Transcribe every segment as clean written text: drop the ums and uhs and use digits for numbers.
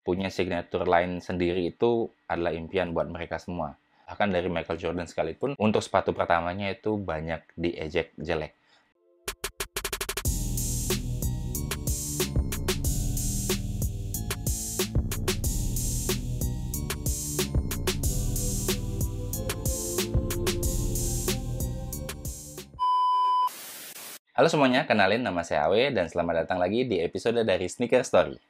punya signature line sendiri itu adalah impian buat mereka semua. Bahkan dari Michael Jordan sekalipun, untuk sepatu pertamanya itu banyak diejek jelek. Halo semuanya, kenalin nama saya Awe dan selamat datang lagi di episode dari Sneaker Story.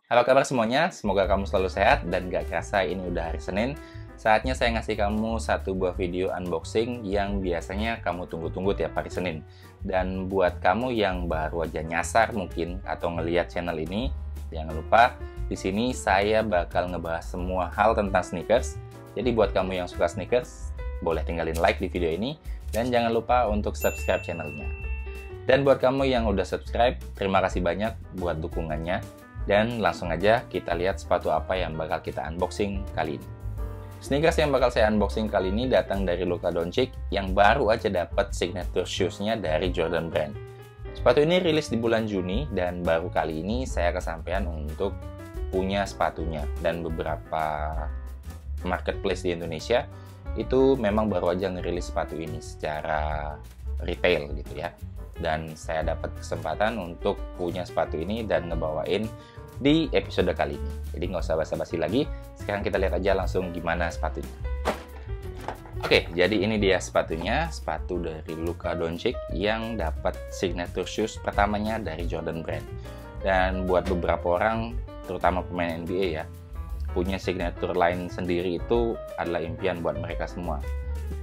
Apa kabar semuanya? Semoga kamu selalu sehat dan gak kerasa ini udah hari Senin. Saatnya saya ngasih kamu satu buah video unboxing yang biasanya kamu tunggu-tunggu tiap hari Senin. Dan buat kamu yang baru aja nyasar mungkin atau ngeliat channel ini, jangan lupa di sini saya bakal ngebahas semua hal tentang sneakers. Jadi buat kamu yang suka sneakers, boleh tinggalin like di video ini, dan jangan lupa untuk subscribe channelnya. Dan buat kamu yang udah subscribe, terima kasih banyak buat dukungannya. Dan langsung aja kita lihat sepatu apa yang bakal kita unboxing kali ini. Sneakers yang bakal saya unboxing kali ini datang dari Luka Doncic yang baru aja dapat signature shoes-nya dari Jordan Brand. Sepatu ini rilis di bulan Juni dan baru kali ini saya kesampaian untuk punya sepatunya, dan beberapa marketplace di Indonesia itu memang baru aja ngerilis sepatu ini secara retail gitu ya, dan saya dapat kesempatan untuk punya sepatu ini dan ngebawain di episode kali ini. Jadi nggak usah basa-basi lagi, sekarang kita lihat aja langsung gimana sepatunya. Oke, jadi ini dia sepatunya, sepatu dari Luka Doncic yang dapat signature shoes pertamanya dari Jordan Brand. Dan buat beberapa orang, terutama pemain NBA ya, punya signature line sendiri itu adalah impian buat mereka semua.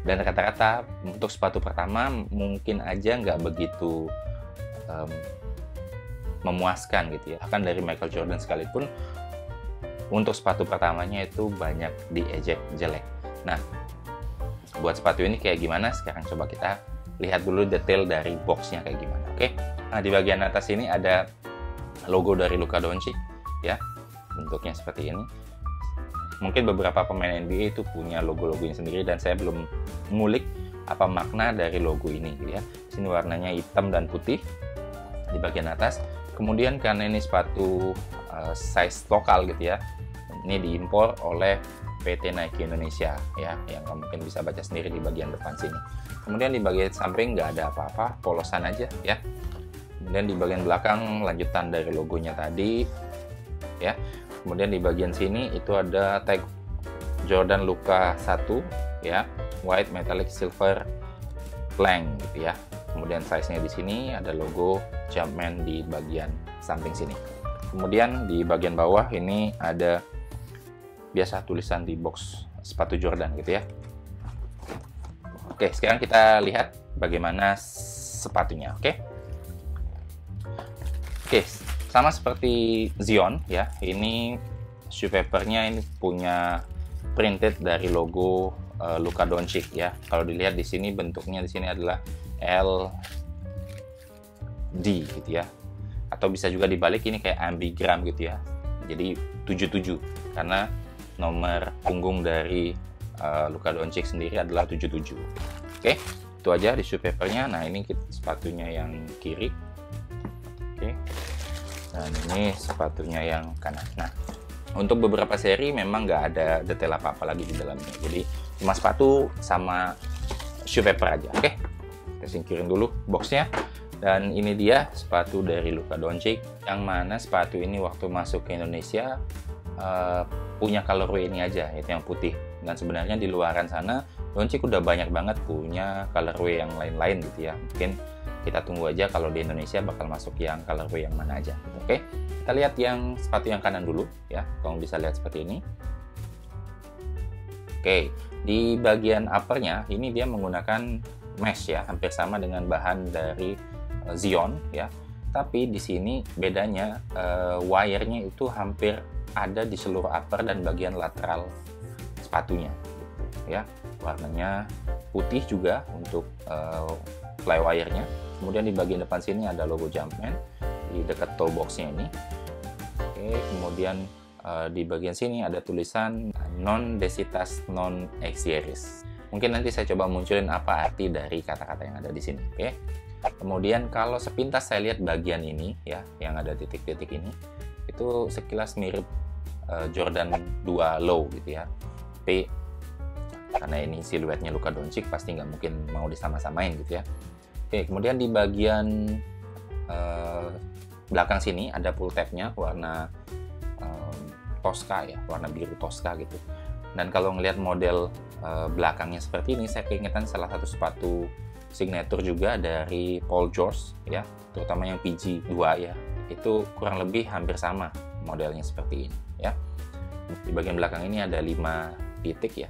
Dan rata-rata untuk sepatu pertama mungkin aja nggak begitu memuaskan gitu ya. Bahkan dari Michael Jordan sekalipun, untuk sepatu pertamanya itu banyak diejek jelek. Nah, buat sepatu ini kayak gimana? Sekarang coba kita lihat dulu detail dari boxnya kayak gimana. Oke? Nah, di bagian atas ini ada logo dari Luka Doncic ya. Bentuknya seperti ini. Mungkin beberapa pemain NBA itu punya logo-logonya sendiri dan saya belum ngulik apa makna dari logo ini gitu ya. Sini warnanya hitam dan putih di bagian atas. Kemudian karena ini sepatu size lokal gitu ya, ini diimpor oleh PT Nike Indonesia ya, yang kamu mungkin bisa baca sendiri di bagian depan sini. Kemudian di bagian samping nggak ada apa-apa, polosan aja ya. Kemudian di bagian belakang lanjutan dari logonya tadi ya. Kemudian di bagian sini itu ada tag Jordan Luka 1 ya, white metallic silver plank gitu ya. Kemudian size-nya di sini ada logo Jumpman di bagian samping sini. Kemudian di bagian bawah ini ada biasa tulisan di box sepatu Jordan gitu ya. Oke, sekarang kita lihat bagaimana sepatunya, oke? Oke, sama seperti Zion ya, ini shoe papernya ini punya printed dari logo Luka Doncic ya. Kalau dilihat di sini bentuknya di sini adalah LD gitu ya. Atau bisa juga dibalik, ini kayak ambigram gitu ya. Jadi 77 karena nomor punggung dari Luka Doncic sendiri adalah 77. Oke, itu aja di shoe papernya. Nah, ini sepatunya yang kiri. Oke. Dan ini sepatunya yang kanan. Nah, untuk beberapa seri memang nggak ada detail apa-apa lagi di dalamnya. Jadi cuma sepatu sama shoe paper aja. Oke, kita singkirin dulu boxnya. Dan ini dia sepatu dari Luka Doncic, yang mana sepatu ini waktu masuk ke Indonesia punya colorway ini aja, yaitu yang putih. Dan sebenarnya di luaran sana Doncic udah banyak banget punya colorway yang lain-lain gitu ya. Mungkin kita tunggu aja kalau di Indonesia bakal masuk yang colorway yang mana aja. Oke, kita lihat yang sepatu yang kanan dulu ya. Kamu bisa lihat seperti ini. Oke, di bagian uppernya ini dia menggunakan mesh ya, hampir sama dengan bahan dari Zion ya. Tapi di sini bedanya wire-nya itu hampir ada di seluruh upper dan bagian lateral sepatunya ya. Warnanya putih juga untuk fly wire-nya. Kemudian di bagian depan sini ada logo Jumpman di dekat toe box-nya ini. Oke, kemudian di bagian sini ada tulisan non desitas non exieris. Mungkin nanti saya coba munculin apa arti dari kata-kata yang ada di sini. Oke. Kemudian kalau sepintas saya lihat bagian ini ya, yang ada titik-titik ini, itu sekilas mirip Jordan 2 Low gitu ya. Tapi karena ini siluetnya Luka Doncic pasti nggak mungkin mau disama-samain gitu ya. Oke, kemudian di bagian belakang sini ada pull tabnya warna Tosca ya, warna biru Tosca gitu. Dan kalau ngelihat model belakangnya seperti ini, saya keingetan salah satu sepatu signature juga dari Paul George ya, terutama yang PG2 ya, itu kurang lebih hampir sama modelnya seperti ini ya. Di bagian belakang ini ada 5 titik ya,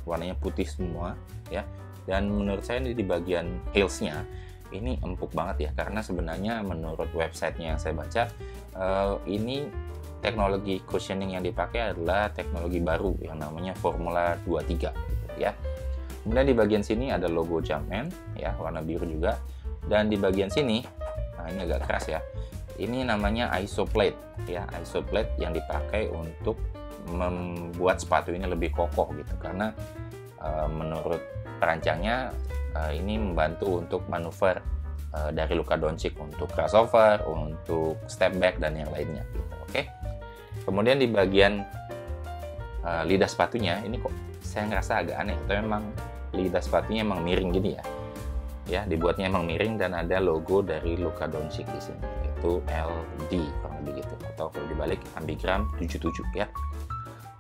warnanya putih semua ya. Dan menurut saya di bagian heelsnya ini empuk banget ya, karena sebenarnya menurut websitenya yang saya baca, ini teknologi cushioning yang dipakai adalah teknologi baru yang namanya Formula 23 gitu ya. Kemudian di bagian sini ada logo Jumpman ya, warna biru juga. Dan di bagian sini, nah ini agak keras ya, ini namanya isoplate ya, isoplate yang dipakai untuk membuat sepatu ini lebih kokoh gitu, karena menurut perancangnya ini membantu untuk manuver dari Luka Doncic untuk crossover, untuk step back dan yang lainnya gitu. Oke. Kemudian di bagian lidah sepatunya ini kok saya ngerasa agak aneh, atau memang lidah sepatunya emang miring gini ya. Ya, dibuatnya emang miring dan ada logo dari Luka Doncic di sini, yaitu LD kurang lebih gitu, atau kalau dibalik ambigram 77 ya.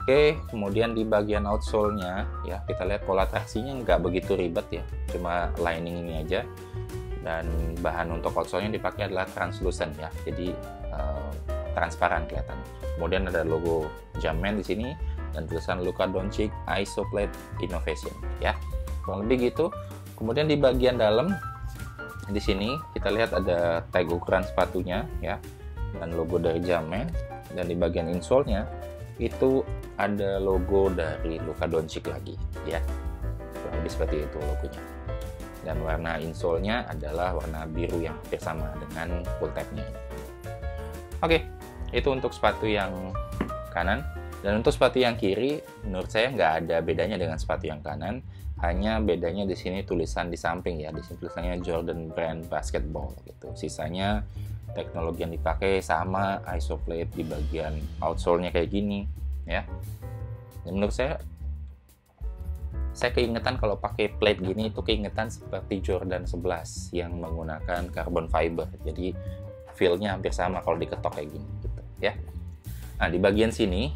Oke, kemudian di bagian outsole-nya ya, kita lihat pola traksinya nggak begitu ribet ya, cuma lining ini aja. Dan bahan untuk outsole-nya dipakai adalah translucent ya, jadi transparan kelihatan. Kemudian ada logo Jumpman di sini dan tulisan Luka Doncic Isoplate Innovation ya, kurang lebih gitu. Kemudian di bagian dalam di sini kita lihat ada tag ukuran sepatunya ya, dan logo dari Jumpman. Dan di bagian insole-nya itu ada logo dari Luka Doncic lagi ya, kurang lebih seperti itu logonya. Dan warna insole-nya adalah warna biru yang hampir sama dengan pull tab-nya. Oke, itu untuk sepatu yang kanan. Dan untuk sepatu yang kiri, menurut saya nggak ada bedanya dengan sepatu yang kanan, hanya bedanya di sini tulisan di samping ya, di sini tulisannya Jordan Brand Basketball gitu. Sisanya teknologi yang dipakai sama, isoplate di bagian outsole-nya kayak gini ya. Dan menurut saya keingetan kalau pakai plate gini itu keingetan seperti Jordan 11 yang menggunakan carbon fiber. Jadi feel-nya hampir sama kalau diketok kayak gini gitu ya. Nah, di bagian sini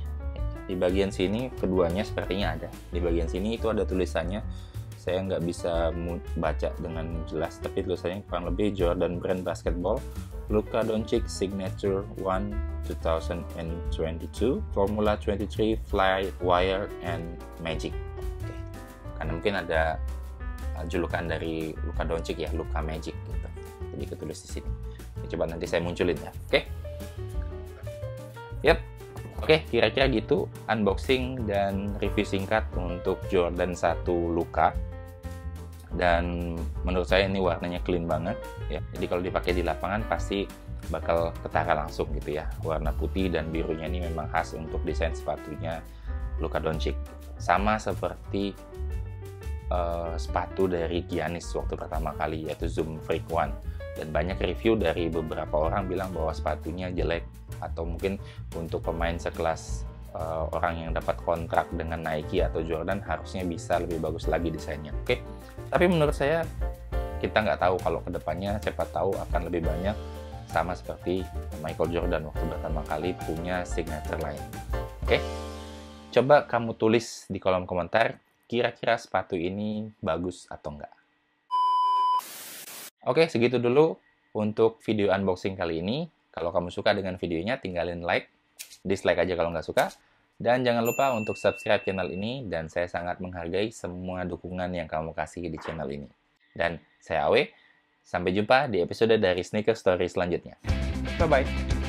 keduanya sepertinya ada. Di bagian sini itu ada tulisannya. Saya nggak bisa baca dengan jelas, tapi tulisannya kurang lebih Jordan Brand Basketball Luka Doncic Signature 1 2022 Formula 23 Fly Wire and Magic. Oke. Karena mungkin ada julukan dari Luka Doncic ya, Luka Magic gitu. Jadi ketulis di sini. Coba nanti saya munculin ya. Oke. Yap. Oke, kira-kira gitu unboxing dan review singkat untuk Jordan 1 Luka. Dan menurut saya ini warnanya clean banget ya. Jadi kalau dipakai di lapangan pasti bakal ketara langsung gitu ya. Warna putih dan birunya ini memang khas untuk desain sepatunya Luka Doncic. Sama seperti sepatu dari Giannis waktu pertama kali, yaitu Zoom Freak One. Dan banyak review dari beberapa orang bilang bahwa sepatunya jelek, atau mungkin untuk pemain sekelas orang yang dapat kontrak dengan Nike atau Jordan harusnya bisa lebih bagus lagi desainnya. Oke. Tapi menurut saya kita nggak tahu, kalau kedepannya siapa tahu akan lebih banyak sama seperti Michael Jordan waktu pertama kali punya signature lain. Oke. Coba kamu tulis di kolom komentar kira-kira sepatu ini bagus atau enggak. Oke, segitu dulu untuk video unboxing kali ini. Kalau kamu suka dengan videonya, tinggalin like, dislike aja kalau nggak suka. Dan jangan lupa untuk subscribe channel ini, dan saya sangat menghargai semua dukungan yang kamu kasih di channel ini. Dan saya Awe, sampai jumpa di episode dari Sneaker Story selanjutnya. Bye-bye!